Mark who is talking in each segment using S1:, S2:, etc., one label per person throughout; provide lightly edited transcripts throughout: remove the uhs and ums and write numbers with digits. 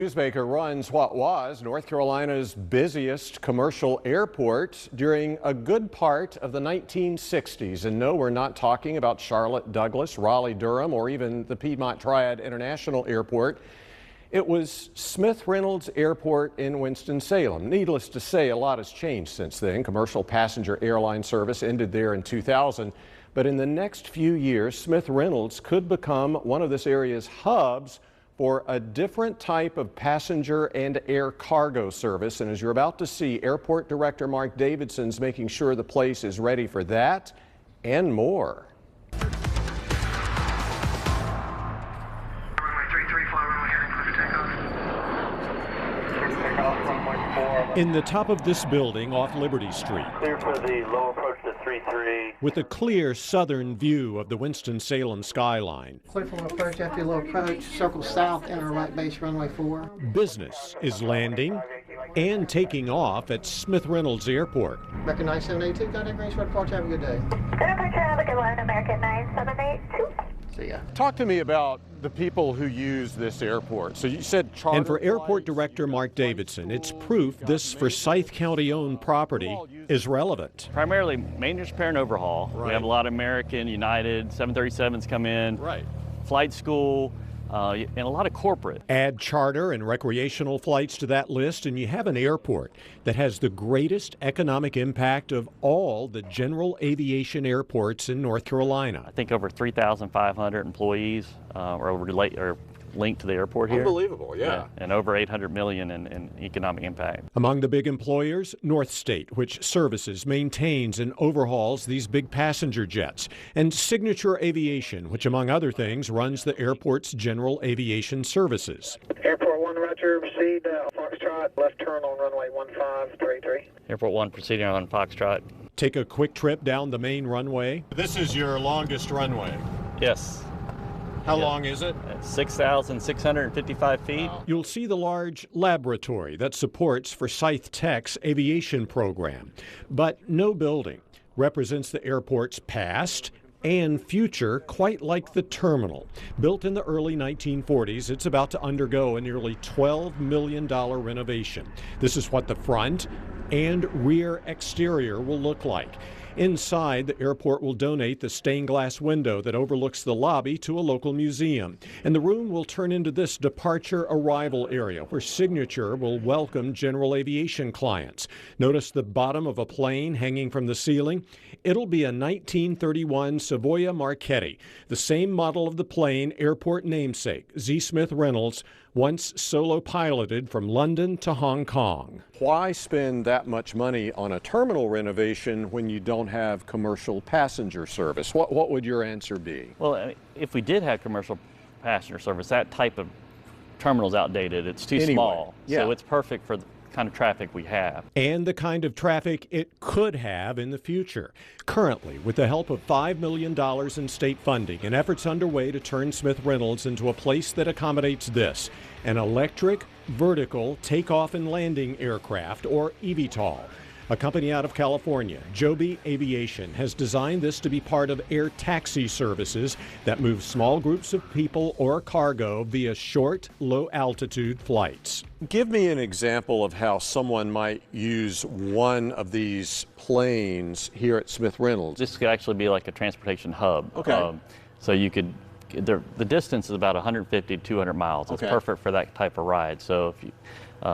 S1: Newsmaker runs what was North Carolina's busiest commercial airport during a good part of the 1960s. And no, we're not talking about Charlotte Douglas, Raleigh-Durham, or even the Piedmont Triad International Airport. It was Smith Reynolds Airport in Winston-Salem. Needless to say, a lot has changed since then. Commercial passenger airline service ended there in 2000. But in the next few years, Smith Reynolds could become one of this area's hubs for a different type of passenger and air cargo service. And as you're about to see, Airport Director Mark Davidson's making sure the place is ready for that and more. In the top of this building off Liberty Street,
S2: clear for the low approach to 33.
S1: with a clear southern view of the Winston-Salem skyline,
S3: Clear for approach after your low approach, circle south, enter right base runway 4.
S1: business is landing and taking off at Smith Reynolds Airport.
S3: Recognize 782, contact range for departure, have a good day.
S4: Center traffic at 1 American 9782.
S3: See ya.
S1: Talk to me about the people who use this airport. So you said charter. And for Airport Director Mark Davidson, it's proof this Forsyth County-owned property is relevant.
S5: Primarily maintenance, repair, and overhaul.
S1: Right.
S5: We have a lot of American, United, 737s come in.
S1: Right.
S5: Flight school, and a lot of corporate.
S1: Add charter and recreational flights to that list, and you have an airport that has the greatest economic impact of all the general aviation airports in North Carolina.
S5: I think over 3,500 employees are linked to the airport here.
S1: Unbelievable, yeah.
S5: And over 800 million in economic impact.
S1: Among the big employers, North State, which services, maintains, and overhauls these big passenger jets, and Signature Aviation, which among other things runs the airport's general aviation services.
S2: Airport 1, Roger, proceed, Foxtrot, left turn on runway 1533.
S5: Airport 1 proceeding on Foxtrot.
S1: Take a quick trip down the main runway. This is your longest runway.
S5: Yes.
S1: How long is it?
S5: 6,655 feet.
S1: You'll see the large laboratory that supports Forsyth Tech's aviation program. But no building represents the airport's past and future quite like the terminal. Built in the early 1940s, it's about to undergo a nearly $12 million renovation. This is what the front and rear exterior will look like. Inside, the airport will donate the stained glass window that overlooks the lobby to a local museum. And the room will turn into this departure arrival area where Signature will welcome general aviation clients. Notice the bottom of a plane hanging from the ceiling? It'll be a 1931 Savoia Marchetti, the same model of the plane airport namesake, Z. Smith Reynolds, once solo piloted from London to Hong Kong. Why spend that much money on a terminal renovation when you don't have commercial passenger service? What would your answer be?
S5: Well, if we did have commercial passenger service, that type of terminal is outdated. It's too small.
S1: Yeah.
S5: So it's perfect for the kind of traffic we have.
S1: And the kind of traffic it could have in the future. Currently, with the help of $5 million in state funding and efforts underway to turn Smith Reynolds into a place that accommodates this, an electric vertical takeoff and landing aircraft, or eVTOL. A company out of California, Joby Aviation, has designed this to be part of air taxi services that move small groups of people or cargo via short, low-altitude flights. Give me an example of how someone might use one of these planes here at Smith Reynolds.
S5: This could actually be like a transportation hub.
S1: Okay.
S5: So you could, the distance is about 150 to 200 miles. It's
S1: Okay.
S5: perfect for that type of ride. So if you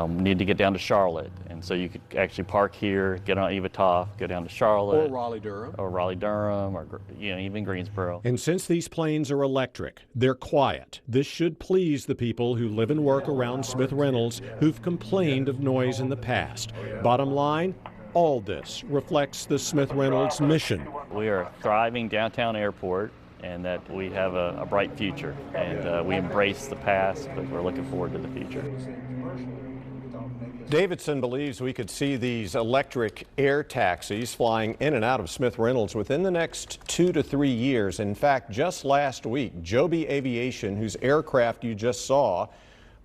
S5: need to get down to Charlotte, and so you could actually park here, get on eVTOL, go down to Charlotte.
S1: Or Raleigh-Durham.
S5: Or Raleigh-Durham, or even Greensboro.
S1: And since these planes are electric, they're quiet. This should please the people who live and work around Smith Reynolds who've complained of noise in the past. Bottom line, all this reflects the Smith Reynolds mission.
S5: We are a thriving downtown airport, and that we have a bright future. And we embrace the past, but we're looking forward to the future.
S1: Davidson believes we could see these electric air taxis flying in and out of Smith Reynolds within the next 2 to 3 years. In fact, just last week, Joby Aviation, whose aircraft you just saw,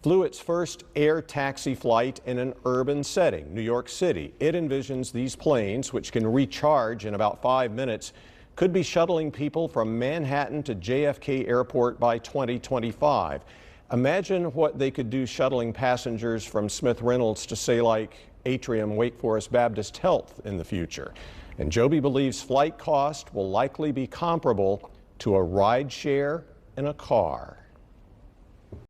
S1: flew its first air taxi flight in an urban setting, New York City. It envisions these planes, which can recharge in about 5 minutes, could be shuttling people from Manhattan to JFK Airport by 2025. Imagine what they could do shuttling passengers from Smith Reynolds to, say, like Atrium Wake Forest Baptist Health in the future. And Joby believes flight cost will likely be comparable to a ride share in a car.